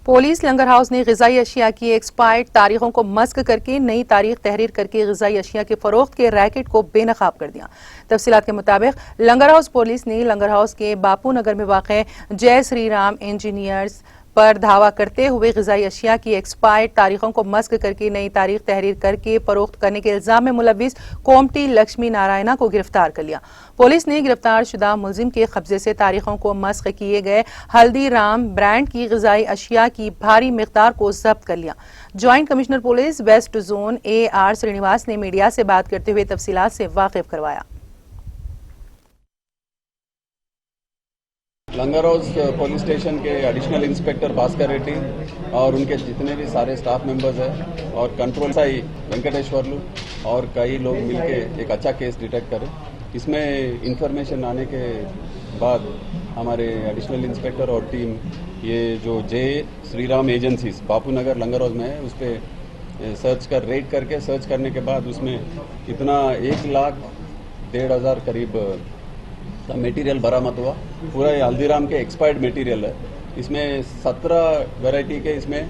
Police लंगर house ने ग़िज़ाई अशिया की एक्सपायर्ड तारीखों को मस्क करके नई तारीख तहरीर करके ग़िज़ाई अशिया के फ़रोख्त के रैकेट को बेनकाब कर दिया। तफसीलात के मुताबिक लंगर हाउस पुलिस ने लंगर हाउस के बापू नगर में वाक़े जय श्री राम इंजीनियर्स पर धावा करते हुए ग़िज़ाई अशिया की एक्सपायर्ड तारीखों को मस्क करके नई तारीख तहरीर करके फरोख्त करने के इल्जाम में मुलविस कोमटी लक्ष्मी नारायणा को गिरफ्तार कर लिया। पुलिस ने गिरफ्तार शुदा मुलजिम के कब्जे से तारीखों को मस्क किए गए हल्दीराम ब्रांड की ग़िज़ाई अशिया की भारी मिक़दार को जब्त कर लिया। Joint commissioner police west zone AR Srinivas ने मीडिया से बात करते हुए तफसीलात से वाकिफ करवाया। लंगर हाउस पुलिस स्टेशन के एडिशनल इंस्पेक्टर भास्कर रेड्डी और उनके जितने भी सारे स्टाफ मेंबर्स हैं और कंट्रोल साई वेंकटेश्वरलू और कई लोग मिलके एक अच्छा केस डिटेक्ट करें। इसमें इंफॉर्मेशन आने के बाद हमारे एडिशनल इंस्पेक्टर और टीम ये जो जय श्री राम एजेंसीज बापू नगर लंगर हाउस में है उस पर रेड करके सर्च करने के बाद उसमें इतना 1,01,500 करीब का मटेरियल बरामद हुआ। पूरा ये हल्दीराम के एक्सपायर्ड मटेरियल है। इसमें 17 वैरायटी के इसमें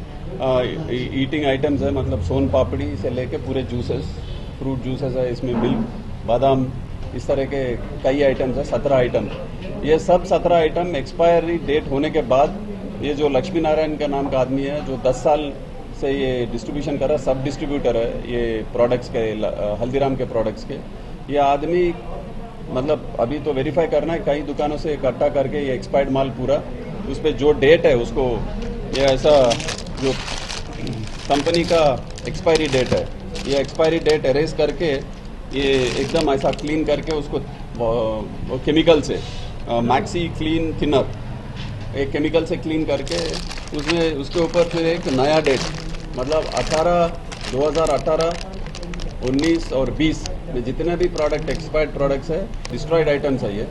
ईटिंग आइटम्स है, मतलब सोन पापड़ी से लेके पूरे जूसेस, फ्रूट जूसेस है, इसमें मिल्क, बादाम, इस तरह के कई आइटम्स है, 17 आइटम। ये सब 17 आइटम एक्सपायरी डेट होने के बाद ये जो लक्ष्मी नारायण का नाम का आदमी है जो 10 साल से ये डिस्ट्रीब्यूशन कर रहा है, सब डिस्ट्रीब्यूटर है ये प्रोडक्ट्स के, हल्दीराम के प्रोडक्ट्स के। ये आदमी मतलब अभी तो वेरीफाई करना है, कई दुकानों से इकट्ठा करके ये एक्सपायर्ड माल पूरा उस पर जो डेट है उसको ये ऐसा जो कंपनी का एक्सपायरी डेट है ये एक्सपायरी डेट एरेज करके ये एकदम ऐसा क्लीन करके उसको वो केमिकल से मैक्सी क्लीन थिनर एक केमिकल से क्लीन करके उसमें उसके ऊपर फिर एक नया डेट मतलब 2018, 19 और 20 में जितने भी प्रोडक्ट एक्सपायर्ड प्रोडक्ट्स है, डिस्ट्रॉयड आइटम्स है ये